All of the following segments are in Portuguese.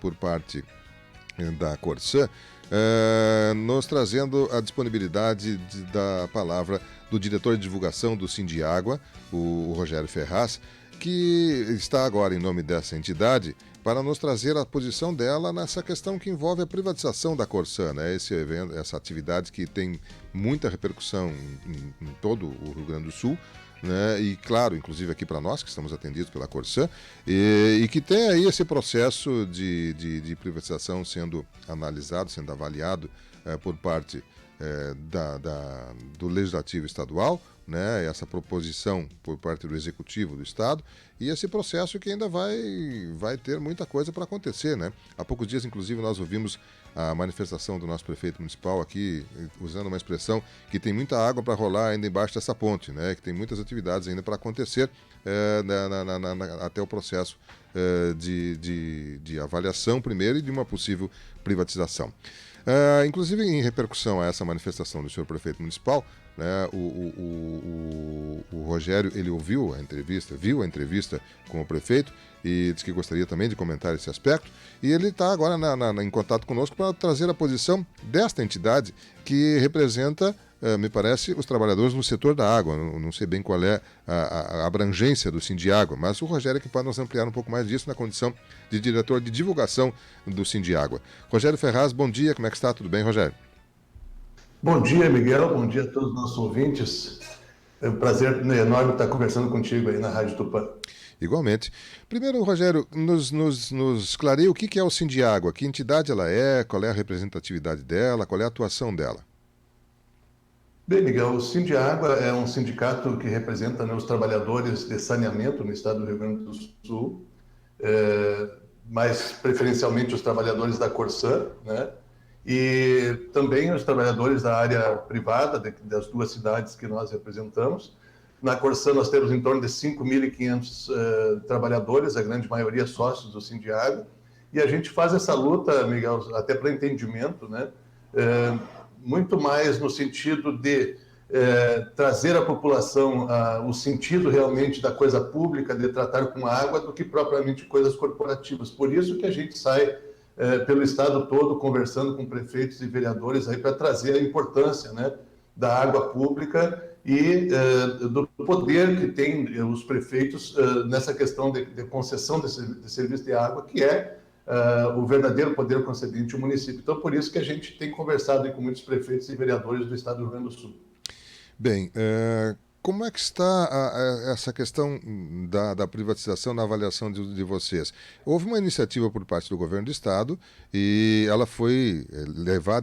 por parte da Corsã, nos trazendo a disponibilidade da palavra do diretor de divulgação do Sindiágua, o Rogério Ferraz, que está agora em nome dessa entidade para nos trazer a posição dela nessa questão que envolve a privatização da Corsã, né? Esse evento, essa atividade que tem muita repercussão em todo o Rio Grande do Sul, né? E claro, inclusive aqui para nós que estamos atendidos pela Corsã, e que tem aí esse processo de privatização sendo analisado, sendo avaliado por parte do Legislativo Estadual, né, essa proposição por parte do Executivo do Estado, e esse processo que ainda vai ter muita coisa para acontecer, né? Há poucos dias, inclusive, nós ouvimos a manifestação do nosso prefeito municipal aqui, usando uma expressão que tem muita água para rolar ainda embaixo dessa ponte, né? Que tem muitas atividades ainda para acontecer até o processo de avaliação primeiro e de uma possível privatização. Inclusive, em repercussão a essa manifestação do senhor prefeito municipal, né, o Rogério, ele viu a entrevista com o prefeito e disse que gostaria também de comentar esse aspecto, e ele está agora em contato conosco para trazer a posição desta entidade que representa, me parece, os trabalhadores no setor da água. Não sei bem qual é a abrangência do Sindiágua, mas o Rogério é que pode nos ampliar um pouco mais disso na condição de diretor de divulgação do Sindiágua. Rogério Ferraz, bom dia, como é que está? Tudo bem, Rogério? Bom dia, Miguel, bom dia a todos os nossos ouvintes. É um prazer enorme estar conversando contigo aí na Rádio Tupã. Igualmente. Primeiro, Rogério, nos clareia o que é o Sindiágua, que entidade ela é, qual é a representatividade dela, qual é a atuação dela? Bem, Miguel, o Sindiágua é um sindicato que representa, né, os trabalhadores de saneamento no estado do Rio Grande do Sul, mais preferencialmente os trabalhadores da Corsã, né? E também os trabalhadores da área privada das duas cidades que nós representamos. Na Corsã nós temos em torno de 5.500 trabalhadores, a grande maioria sócios do Sindiágua, e a gente faz essa luta, Miguel, até para entendimento, né? Muito mais no sentido de trazer à população o sentido realmente da coisa pública, de tratar com a água, do que propriamente coisas corporativas. Por isso que a gente sai pelo estado todo, conversando com prefeitos e vereadores aí para trazer a importância, né, da água pública e do poder que tem os prefeitos nessa questão de concessão de serviço de água, que é o verdadeiro poder concedente ao município. Então, por isso que a gente tem conversado aí com muitos prefeitos e vereadores do estado do Rio Grande do Sul. Bem, como é que está essa questão da privatização na avaliação de vocês? Houve uma iniciativa por parte do governo do estado e ela foi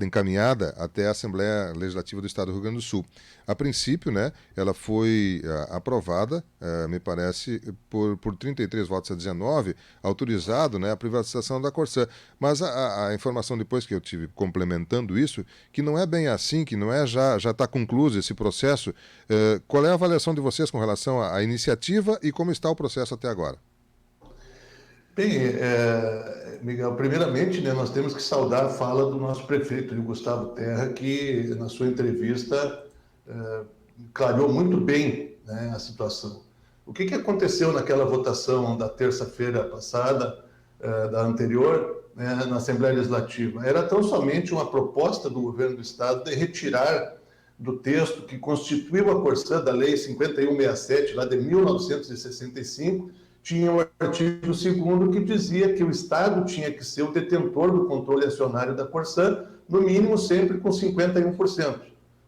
encaminhada até a Assembleia Legislativa do Estado do Rio Grande do Sul. A princípio, né, ela foi aprovada, me parece, por 33 votos a 19, autorizado, né, a privatização da Corsã. Mas a informação depois que eu tive complementando isso, que não é bem assim, que não é já está concluído esse processo. Qual é a avaliação de vocês com relação à iniciativa e como está o processo até agora? Bem, Miguel, primeiramente, né, nós temos que saudar a fala do nosso prefeito, o Gustavo Terra, que na sua entrevista clareou muito bem, né, a situação. O que aconteceu naquela votação da terça-feira passada, da anterior, né, na Assembleia Legislativa? Era tão somente uma proposta do governo do estado de retirar do texto que constituiu a Corsã da Lei 5167, lá de 1965, tinha o artigo 2º que dizia que o Estado tinha que ser o detentor do controle acionário da Corsã, no mínimo sempre com 51%,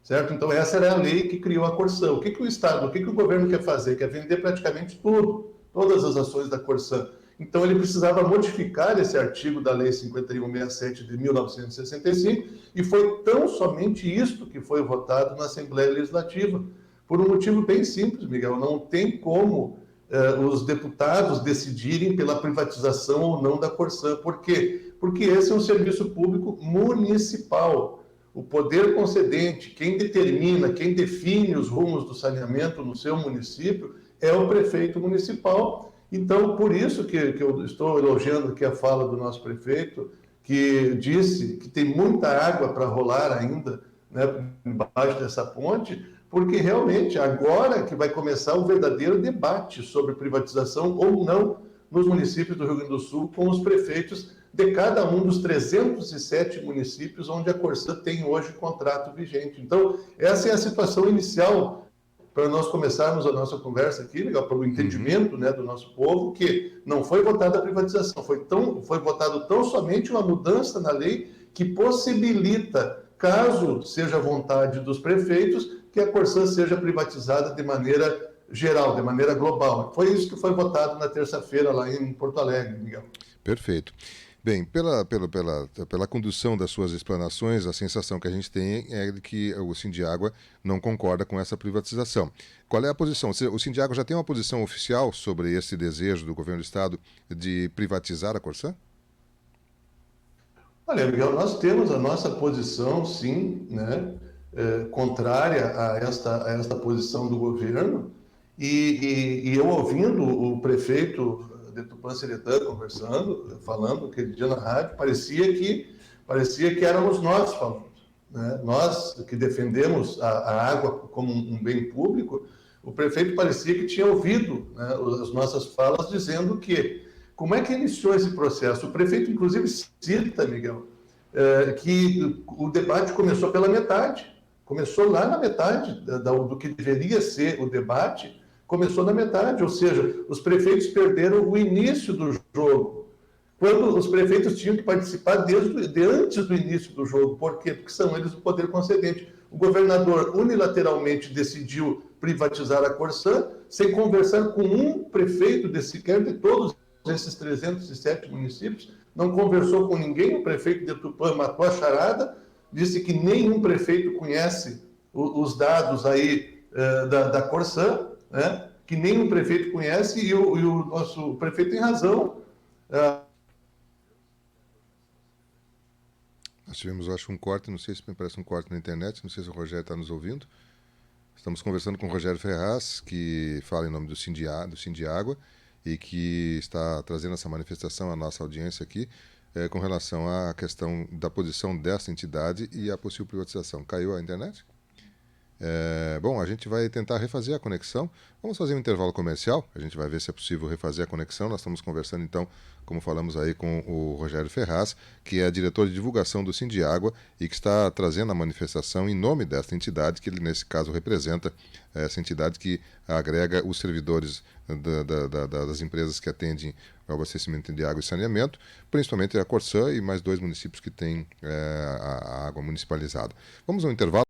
certo? Então essa era a lei que criou a Corsã. O que o Estado, o que o governo quer fazer? Quer vender praticamente tudo, todas as ações da Corsã. Então ele precisava modificar esse artigo da Lei 5167 de 1965 e foi tão somente isto que foi votado na Assembleia Legislativa, por um motivo bem simples, Miguel. Não tem como os deputados decidirem pela privatização ou não da Corsã. Por quê? Porque esse é um serviço público municipal. O poder concedente, quem determina, quem define os rumos do saneamento no seu município é o prefeito municipal. Então, por isso que eu estou elogiando aqui a fala do nosso prefeito, que disse que tem muita água para rolar ainda, né, embaixo dessa ponte, porque realmente agora que vai começar o verdadeiro debate sobre privatização ou não nos municípios do Rio Grande do Sul, com os prefeitos de cada um dos 307 municípios onde a Corsã tem hoje contrato vigente. Então, essa é a situação inicial para nós começarmos a nossa conversa aqui, legal, para o entendimento, né, do nosso povo, que não foi votada a privatização, foi votado tão somente uma mudança na lei que possibilita, caso seja vontade dos prefeitos, que a Corsã seja privatizada de maneira geral, de maneira global. Foi isso que foi votado na terça-feira lá em Porto Alegre, Miguel. Perfeito. Bem, pela condução das suas explanações, a sensação que a gente tem é de que o Sindiágua não concorda com essa privatização. Qual é a posição? O Sindiágua já tem uma posição oficial sobre esse desejo do governo do Estado de privatizar a Corsã? Olha, Miguel, nós temos a nossa posição, sim, né, contrária a esta posição do governo, e eu ouvindo o prefeito de Tupã-Seretã conversando, falando aquele dia na rádio, parecia que éramos nós falando, né? Nós que defendemos a água como um bem público, o prefeito parecia que tinha ouvido, né, as nossas falas dizendo que como é que iniciou esse processo? O prefeito, inclusive, cita, Miguel, que o debate começou pela metade. Começou lá na metade do que deveria ser o debate, começou na metade, ou seja, os prefeitos perderam o início do jogo, quando os prefeitos tinham que participar de antes do início do jogo. Por quê? Porque são eles o poder concedente. O governador unilateralmente decidiu privatizar a Corsã, sem conversar com um prefeito sequer de todos esses 307 municípios, não conversou com ninguém. O prefeito de Tupã matou a charada, disse que nenhum prefeito conhece os dados aí da Corsã, né? Que nenhum prefeito conhece, e o nosso prefeito tem razão. Nós tivemos, acho, um corte, não sei se me parece um corte na internet, não sei se o Rogério está nos ouvindo. Estamos conversando com o Rogério Ferraz, que fala em nome do Sindiágua, e que está trazendo essa manifestação à nossa audiência aqui, com relação à questão da posição dessa entidade e a possível privatização. Caiu a internet? Bom, a gente vai tentar refazer a conexão. Vamos fazer um intervalo comercial, a gente vai ver se é possível refazer a conexão. Nós estamos conversando, então, como falamos aí, com o Rogério Ferraz, que é diretor de divulgação do Sindiágua e que está trazendo a manifestação em nome desta entidade, que ele, nesse caso, representa, essa entidade que agrega os servidores das empresas que atendem ao abastecimento de água e saneamento, principalmente a Corsã e mais 2 municípios que têm a água municipalizada. Vamos ao intervalo.